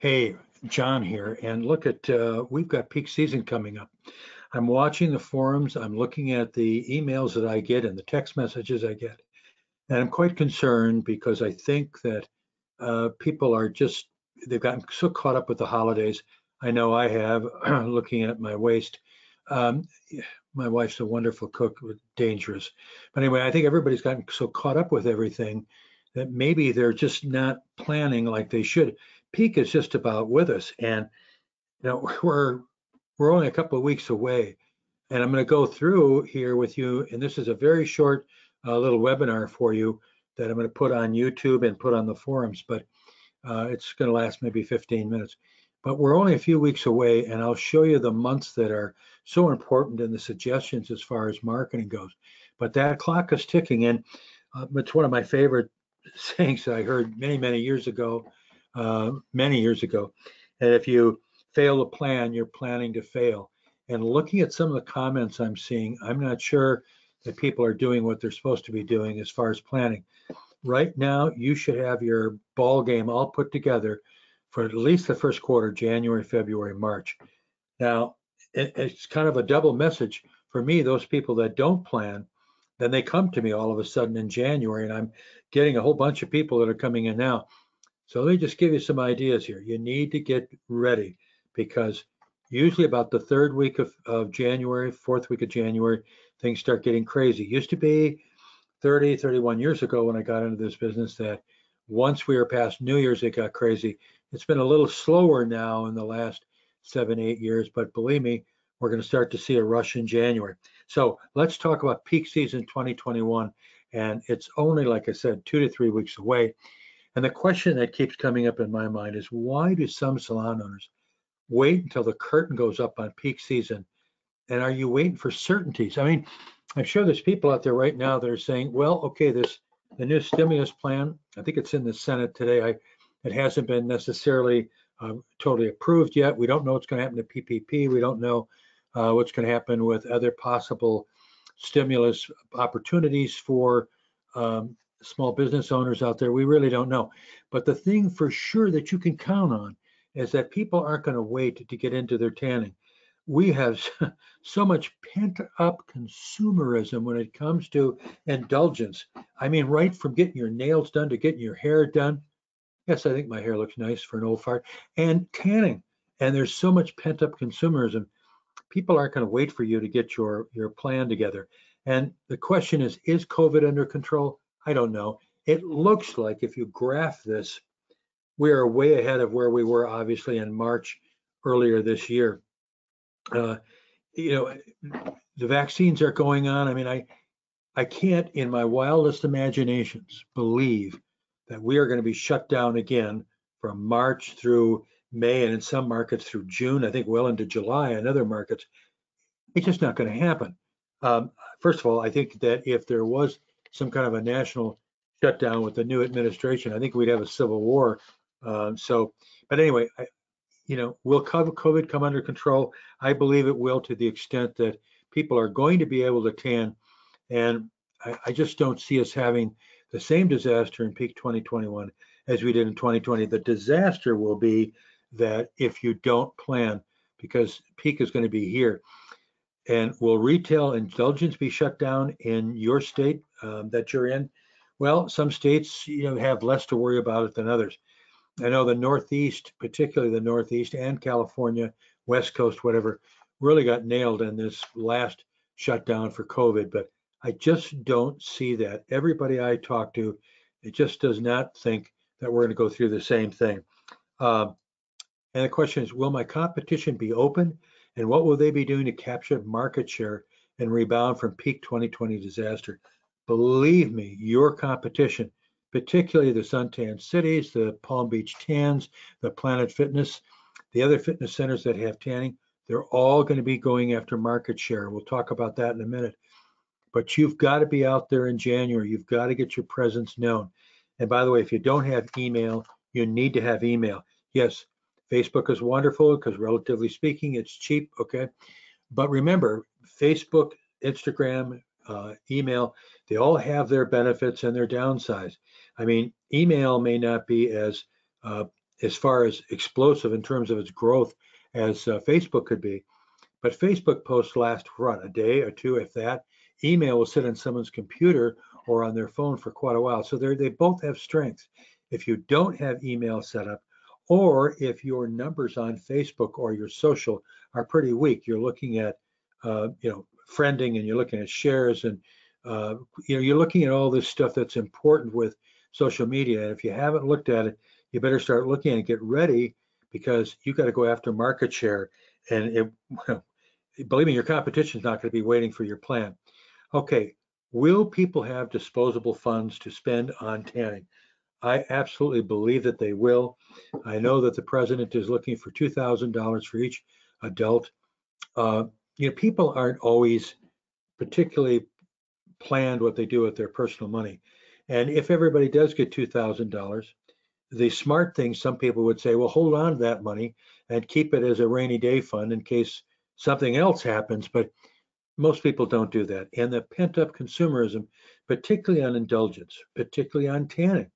Hey, John here, and look at we've got peak season coming up. I'm watching the forums, I'm looking at the emails that I get and the text messages I get, and I'm quite concerned because I think that people are just they've gotten so caught up with the holidays. I know I have, looking at my waist. Um, my wife's a wonderful cook, dangerous. But anyway, I think everybody's gotten so caught up with everything that maybe they're just not planning like they should. Peak is just about with us, and we're only a couple of weeks away. And I'm going to go through here with you, and this is a very short little webinar for you that I'm going to put on YouTube and put on the forums, but it's going to last maybe 15 minutes. But we're only a few weeks away, and I'll show you the months that are so important in the suggestions as far as marketing goes. But that clock is ticking, and it's one of my favorite sayings that I heard many years ago, many years ago. And if you fail to plan, you're planning to fail. And looking at some of the comments I'm seeing, I'm not sure that people are doing what they're supposed to be doing as far as planning. Right now, you should have your ball game all put together for at least the first quarter, January, February, March. Now, it's kind of a double message for me. Those people that don't plan, then they come to me all of a sudden in January, and I'm getting a whole bunch of people that are coming in now. So let me just give you some ideas here. You need to get ready because usually about the third week of January, fourth week of January, things start getting crazy. Used to be 30, 31 years ago when I got into this business that once we were past New Year's, it got crazy. It's been a little slower now in the last 7, 8 years, but believe me, we're going to start to see a rush in January. So let's talk about peak season 2021. And it's only, like I said, 2 to 3 weeks away. And the question that keeps coming up in my mind is why do some salon owners wait until the curtain goes up on peak season? And are you waiting for certainties? I mean, I'm sure there's people out there right now that are saying, well, okay, the new stimulus plan, I think it's in the Senate today. It hasn't been necessarily totally approved yet. We don't know what's going to happen to PPP. We don't know what's going to happen with other possible stimulus opportunities for small business owners out there. We really don't know. But the thing for sure that you can count on is that people aren't going to wait to get into their tanning. We have so much pent up consumerism when it comes to indulgence. I mean, right from getting your nails done to getting your hair done. Yes, I think my hair looks nice for an old fart, and tanning. And there's so much pent up consumerism. People aren't going to wait for you to get your plan together. And the question is COVID under control? I don't know. It looks like if you graph this, we are way ahead of where we were obviously in March earlier this year. Uh, you know, the vaccines are going on. I mean, I can't in my wildest imaginations believe that we are going to be shut down again from March through May and in some markets through June, I think well into July in other markets. It's just not going to happen. First of all, I think that if there was some kind of a national shutdown with the new administration, I think we'd have a civil war. But anyway, will COVID come under control? I believe it will to the extent that people are going to be able to tan. And I just don't see us having the same disaster in peak 2021 as we did in 2020. The disaster will be that if you don't plan, because peak is going to be here. And will retail indulgence be shut down in your state that you're in? Well, some states have less to worry about it than others. I know the Northeast, particularly the Northeast and California, West Coast, whatever, really got nailed in this last shutdown for COVID. But I just don't see that. Everybody I talk to, it just does not think that we're going to go through the same thing. And the question is, will my competition be open? And what will they be doing to capture market share and rebound from peak 2020 disaster? Believe me, your competition, particularly the suntan cities, the Palm Beach Tans, the Planet Fitness, the other fitness centers that have tanning, they're all going to be going after market share. We'll talk about that in a minute. But you've got to be out there in January. You've got to get your presence known. And by the way, if you don't have email, you need to have email. Yes, Facebook is wonderful because relatively speaking, it's cheap, okay? But remember, Facebook, Instagram, email, they all have their benefits and their downsides. I mean, email may not be as as far as explosive in terms of its growth as Facebook could be. But Facebook posts last, what, a day or two, if that. Email will sit on someone's computer or on their phone for quite a while. So they both have strengths. If you don't have email set up, or if your numbers on Facebook or your social are pretty weak, you're looking at, friending, and you're looking at shares, and you're looking at all this stuff that's important with social media. And if you haven't looked at it, you better start looking and get ready, because you got to go after market share. And believe me, your competition is not going to be waiting for your plan. Okay, will people have disposable funds to spend on tanning? I absolutely believe that they will. I know that the president is looking for $2,000 for each adult. People aren't always particularly planned what they do with their personal money. And if everybody does get $2,000, the smart thing, some people would say, well, hold on to that money and keep it as a rainy day fund in case something else happens. But most people don't do that. And the pent up consumerism, particularly on indulgence, particularly on tanning,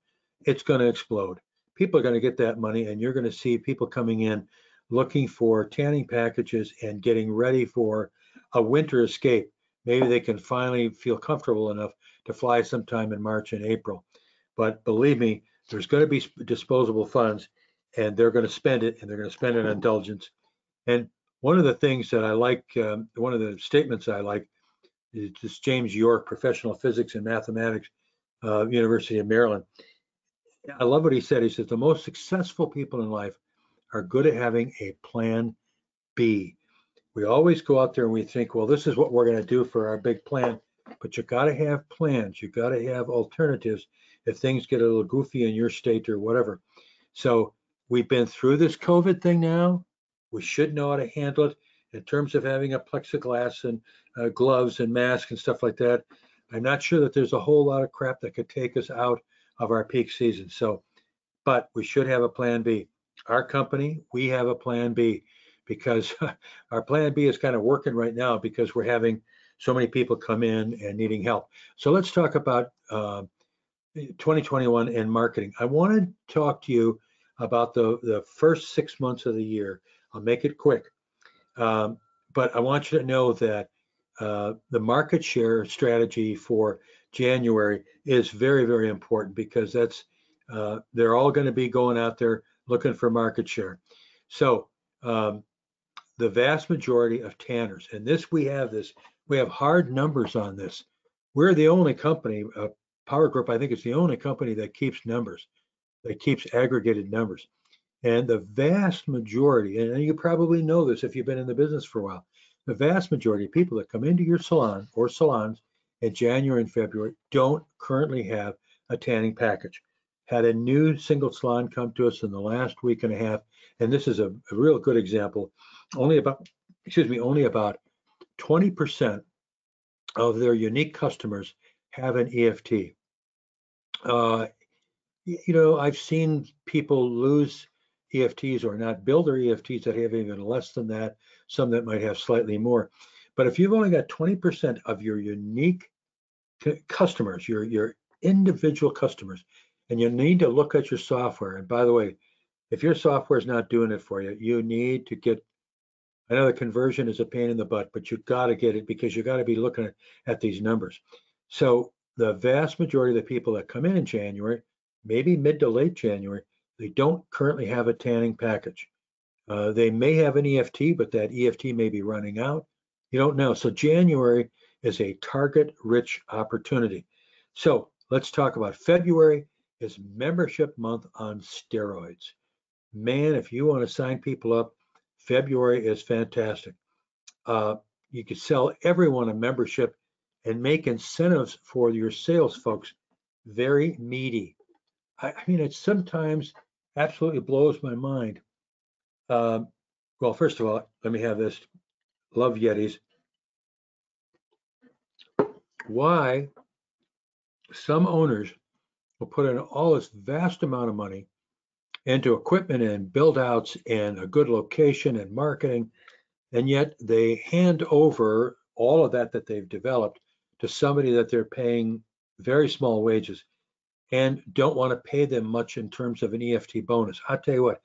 it's going to explode. People are going to get that money, and you're going to see people coming in looking for tanning packages and getting ready for a winter escape. Maybe they can finally feel comfortable enough to fly sometime in March and April. But believe me, there's going to be disposable funds, and they're going to spend it, and they're going to spend it on indulgence. And one of the things that I like, one of the statements I like, is just James York, professional physics and mathematics, University of Maryland. I love what he said. He says the most successful people in life are good at having a plan B. We always go out there and we think, well, this is what we're going to do for our big plan. But you got to have plans. You got to have alternatives if things get a little goofy in your state or whatever. So we've been through this COVID thing now. We should know how to handle it in terms of having a plexiglass and gloves and masks and stuff like that. I'm not sure that there's a whole lot of crap that could take us out of our peak season. So, but we should have a plan B. Our company, we have a plan B, because our plan B is kind of working right now because we're having so many people come in and needing help. So let's talk about 2021 and marketing. I want to talk to you about the first 6 months of the year. I'll make it quick. But I want you to know that the market share strategy for January is very, very important, because that's they're all going to be going out there looking for market share. So the vast majority of tanners, and we have hard numbers on this. We're the only company, Power Group, I think it's the only company that keeps numbers, that keeps aggregated numbers. And the vast majority, and you probably know this if you've been in the business for a while, the vast majority of people that come into your salon or salons in January and February don't currently have a tanning package. Had a new single salon come to us in the last week and a half, and this is a real good example. Only about 20% of their unique customers have an EFT. I've seen people lose EFTs or not build their EFTs that have even less than that, some that might have slightly more. But if you've only got 20% of your unique customers, your individual customers, and you need to look at your software. And by the way, if your software is not doing it for you, you need to get, I know the conversion is a pain in the butt, but you've got to get it, because you got to be looking at these numbers. So the vast majority of the people that come in January, maybe mid to late January, they don't currently have a tanning package. They may have an EFT, but that EFT may be running out. You don't know. So January is a target-rich opportunity. So let's talk about February. Is membership month on steroids. Man, if you want to sign people up, February is fantastic. You could sell everyone a membership and make incentives for your sales folks very meaty. I mean, it sometimes absolutely blows my mind. Well, first of all, let me have this. Love Yetis. Why some owners will put in all this vast amount of money into equipment and build outs and a good location and marketing, and yet they hand over all of that they've developed to somebody that they're paying very small wages. and don't want to pay them much in terms of an EFT bonus. I'll tell you what,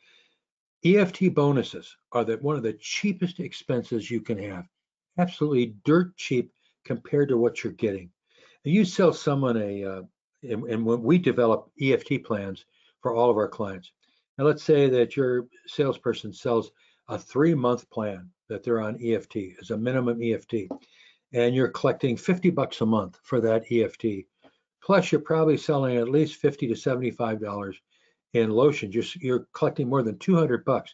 EFT bonuses are one of the cheapest expenses you can have. Absolutely dirt cheap compared to what you're getting. You sell someone and when we develop EFT plans for all of our clients. Now, let's say that your salesperson sells a 3-month plan that they're on EFT as a minimum EFT, and you're collecting $50 a month for that EFT. Plus, you're probably selling at least $50 to $75 in lotion. You're collecting more than $200.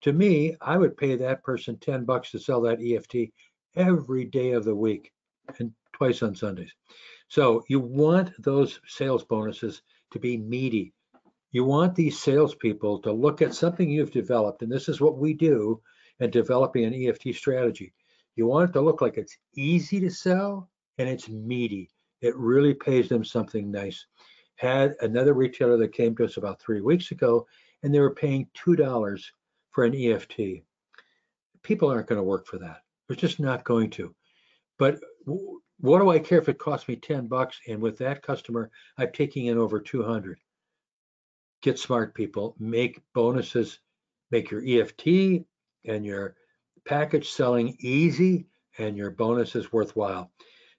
To me, I would pay that person $10 to sell that EFT every day of the week and twice on Sundays. So you want those sales bonuses to be meaty. You want these salespeople to look at something you've developed, and this is what we do in developing an EFT strategy. You want it to look like it's easy to sell and it's meaty. It really pays them something nice. Had another retailer that came to us about 3 weeks ago, and they were paying $2 for an EFT. People aren't going to work for that. They're just not going to. But what do I care if it costs me $10? And with that customer, I'm taking in over 200. Get smart, people. Make bonuses, make your EFT and your package selling easy, and your bonuses worthwhile.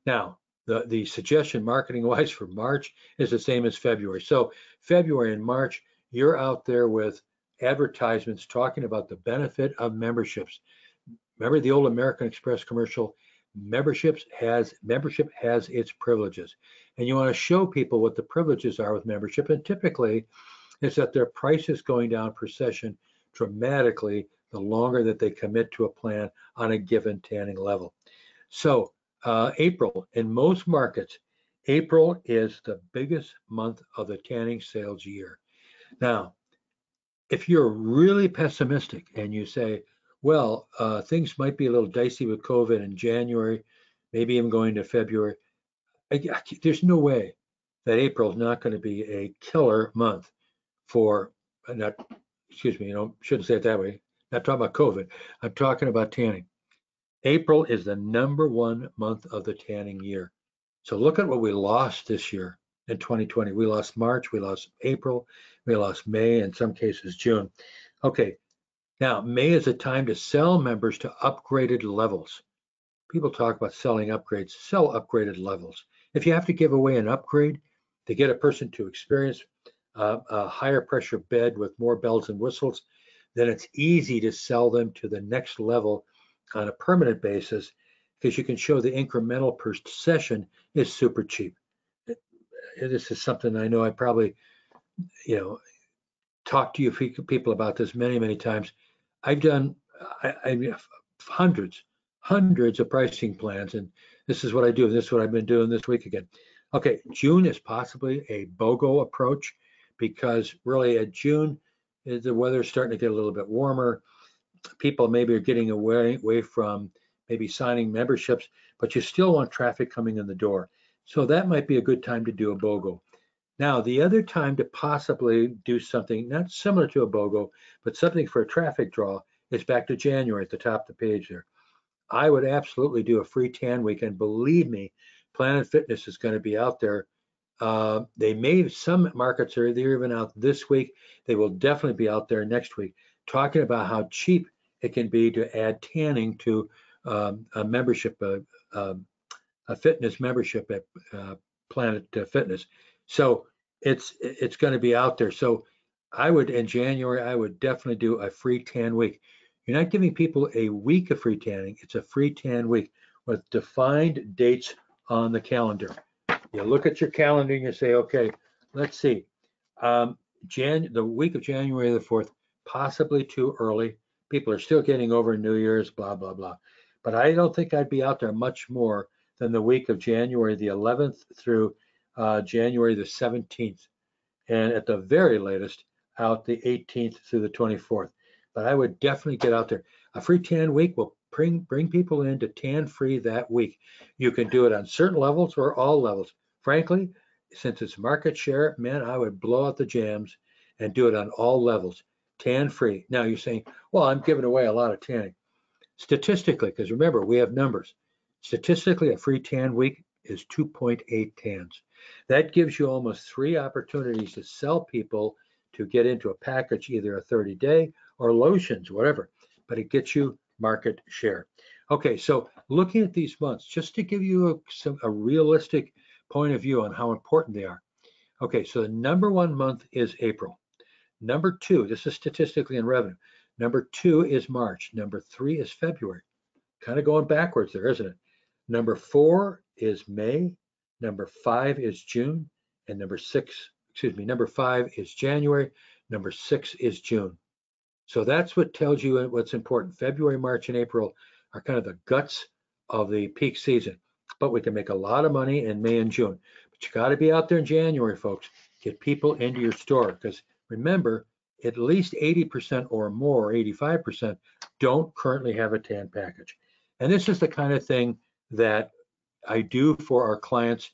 Now, the suggestion marketing wise for March is the same as February. So February and March, you're out there with advertisements talking about the benefit of memberships. Remember the old American Express commercial? Membership has its privileges, and you want to show people what the privileges are with membership. And typically, it's that their price is going down per session dramatically the longer that they commit to a plan on a given tanning level. So April, in most markets, April is the biggest month of the tanning sales year. Now, if you're really pessimistic and you say, well, things might be a little dicey with COVID in January, maybe even going to February, there's no way that April is not going to be a killer month for, not, excuse me, shouldn't say it that way. Not talking about COVID. I'm talking about tanning. April is the #1 month of the tanning year. So look at what we lost this year in 2020. We lost March, we lost April, we lost May, in some cases June. Okay, now May is a time to sell members to upgraded levels. People talk about selling upgrades. Sell upgraded levels. If you have to give away an upgrade to get a person to experience a higher pressure bed with more bells and whistles, then it's easy to sell them to the next level on a permanent basis, because you can show the incremental per session is super cheap. This is something I know I probably, talked to you people about this many times. I've done hundreds of pricing plans, and this is what I do. And this is what I've been doing this week again. Okay, June is possibly a BOGO approach, because really at June, the weather's starting to get a little bit warmer. People maybe are getting away from maybe signing memberships, but you still want traffic coming in the door. So that might be a good time to do a BOGO. Now, the other time to possibly do something not similar to a BOGO, but something for a traffic draw is back to January at the top of the page there. I would absolutely do a free tan weekend. Believe me, Planet Fitness is going to be out there. Some markets are even out this week. They will definitely be out there next week, talking about how cheap it can be to add tanning to a membership, a fitness membership at Planet Fitness. So it's going to be out there. So in January, I would definitely do a free tan week. You're not giving people a week of free tanning. It's a free tan week with defined dates on the calendar. You look at your calendar and you say, okay, let's see. The week of January the 4th, possibly too early. People are still getting over New Year's, blah, blah, blah. But I don't think I'd be out there much more than the week of January the 11th through January the 17th. And at the very latest, out the 18th through the 24th. But I would definitely get out there. A free tan week will bring people in to tan free that week. You can do it on certain levels or all levels. Frankly, since it's market share, man, I would blow out the jams and do it on all levels, tan free. Now you're saying, well, I'm giving away a lot of tanning. Statistically, because remember, we have numbers. Statistically, a free tan week is 2.8 tans. That gives you almost 3 opportunities to sell people to get into a package, either a 30-day or lotions, whatever, but it gets you market share. Okay, so looking at these months, just to give you a realistic point of view on how important they are. Okay, so the number 1 month is April. Number 2, this is statistically in revenue. Number 2 is March. Number 3 is February. Kind of going backwards there, isn't it? Number 4 is May. Number 5 is June. And number 5 is January. Number 6 is June. So that's what tells you what's important. February, March, and April are kind of the guts of the peak season. But we can make a lot of money in May and June. But you got to be out there in January, folks. Get people into your store, because remember, at least 80% or more, 85%, don't currently have a tan package. And this is the kind of thing that I do for our clients.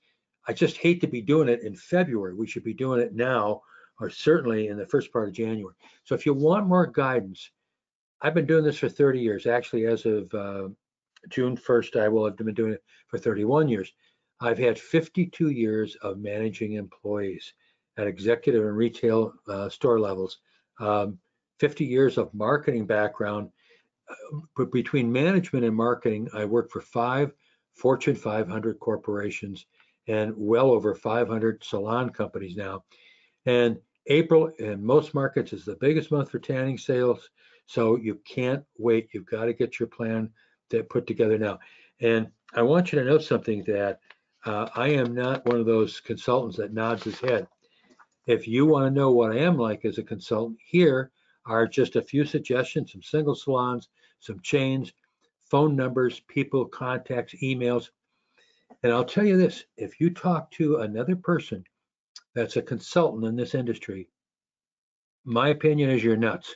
I just hate to be doing it in February. We should be doing it now, or certainly in the first part of January. So if you want more guidance, I've been doing this for 30 years. Actually, as of June 1st, I will have been doing it for 31 years. I've had 52 years of managing employees at executive and retail store levels, 50 years of marketing background. But between management and marketing, I worked for 5 Fortune 500 corporations and well over 500 salon companies now. And April in most markets is the biggest month for tanning sales. So you can't wait. You've got to get your plan put together now. And I want you to know something, that I am not one of those consultants that nods his head. If you want to know what I am like as a consultant, here are just a few suggestions: some single salons, some chains, phone numbers, people, contacts, emails. And I'll tell you this, if you talk to another person that's a consultant in this industry, my opinion is you're nuts,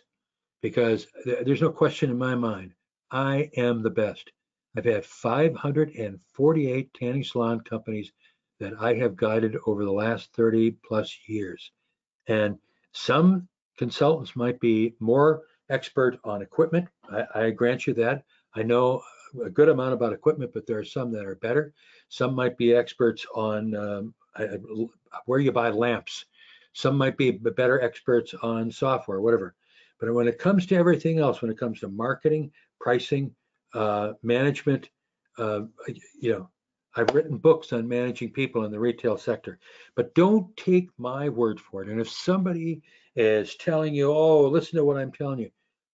because there's no question in my mind, I am the best. I've had 548 tanning salon companies that I have guided over the last 30 plus years. And some consultants might be more expert on equipment. I grant you that. I know a good amount about equipment, but there are some that are better. Some might be experts on where you buy lamps. Some might be better experts on software, whatever. But when it comes to everything else, when it comes to marketing, pricing, management, I've written books on managing people in the retail sector. But don't take my word for it. And if somebody is telling you, oh, listen to what I'm telling you,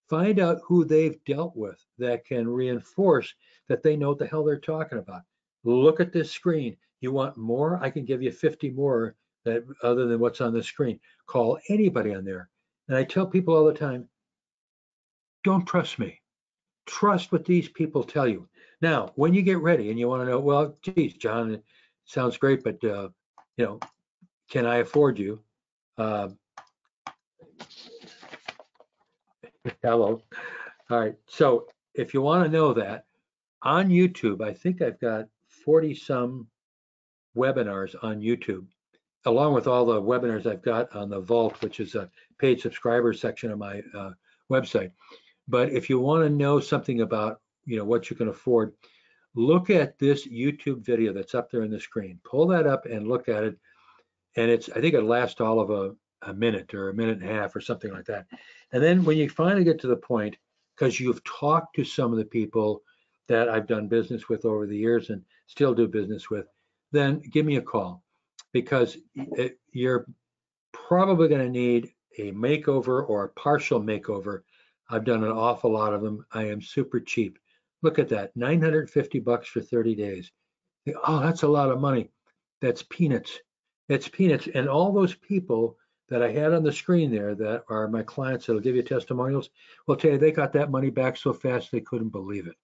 find out who they've dealt with that can reinforce that they know what the hell they're talking about. Look at this screen. You want more? I can give you 50 more that other than what's on the screen. Call anybody on there. And I tell people all the time, don't trust me. Trust what these people tell you. Now, when you get ready and you want to know, well, geez, John, it sounds great, but can I afford you? Hello. All right. So if you want to know that, on YouTube, I think I've got 40 some webinars on YouTube, along with all the webinars I've got on the Vault, which is a paid subscriber section of my website. But if you want to know something about what you can afford, look at this YouTube video that's up there on the screen. Pull that up and look at it. And I think it lasts all of a minute or a minute and a half or something like that. And then when you finally get to the point, because you've talked to some of the people that I've done business with over the years and still do business with, then give me a call, because you're probably going to need a makeover or a partial makeover. I've done an awful lot of them. I am super cheap. Look at that, $950 for 30 days. Oh, that's a lot of money. That's peanuts. It's peanuts. And all those people that I had on the screen there that are my clients that'll give you testimonials will tell you they got that money back so fast they couldn't believe it.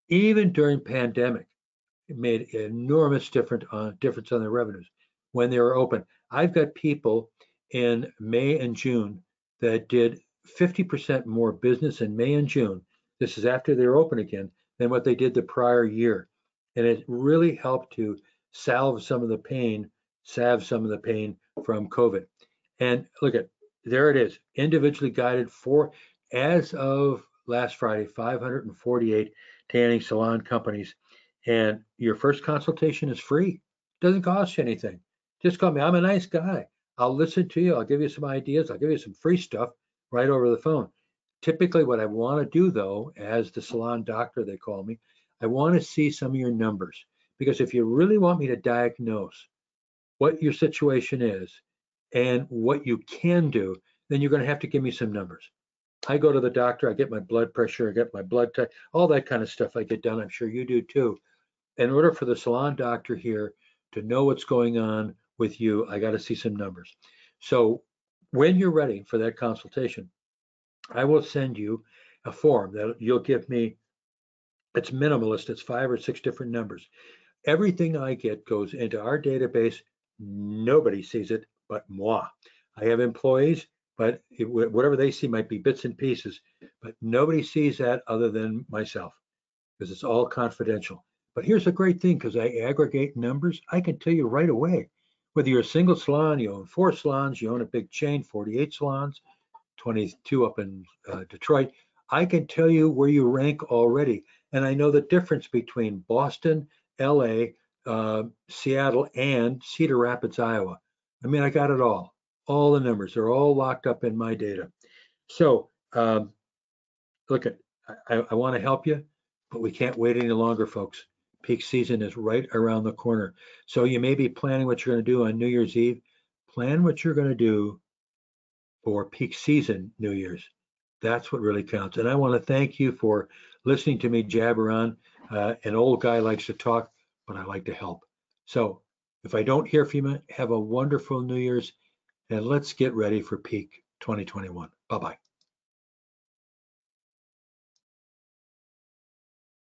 Even during pandemic, it made an enormous difference on their revenues when they were open. I've got people in May and June that did 50% more business in May and June. This is after they were open again than what they did the prior year. And it really helped to salve some of the pain from COVID. And look at, there it is, individually guided for, as of last Friday, 548 tanning salon companies. And your first consultation is free. Doesn't cost you anything. Just call me. I'm a nice guy. I'll listen to you. I'll give you some ideas. I'll give you some free stuff right over the phone. Typically, what I want to do, though, as the salon doctor, they call me, I want to see some of your numbers. Because if you really want me to diagnose what your situation is and what you can do, then you're going to have to give me some numbers. I go to the doctor, I get my blood pressure, I get my blood test, all that kind of stuff I get done. I'm sure you do too. In order for the salon doctor here to know what's going on with you, I got to see some numbers. So when you're ready for that consultation, I will send you a form that you'll give me. It's minimalist, it's 5 or 6 different numbers. Everything I get goes into our database. Nobody sees it but moi. I have employees, but whatever they see might be bits and pieces, but nobody sees that other than myself because it's all confidential. But here's the great thing, because I aggregate numbers, I can tell you right away whether you're a single salon, you own 4 salons, you own a big chain, 48 salons, 22 up in Detroit. I can tell you where you rank already. And I know the difference between Boston, LA, Seattle, and Cedar Rapids, Iowa. I mean, I got it all the numbers. They're all locked up in my data. So look, I want to help you, but we can't wait any longer, folks. Peak season is right around the corner. So you may be planning what you're going to do on New Year's Eve. Plan what you're going to do for peak season New Year's. That's what really counts. And I want to thank you for listening to me jabber on. An old guy likes to talk, but I like to help. So if I don't hear from you, have a wonderful New Year's, and let's get ready for peak 2021. Bye-bye.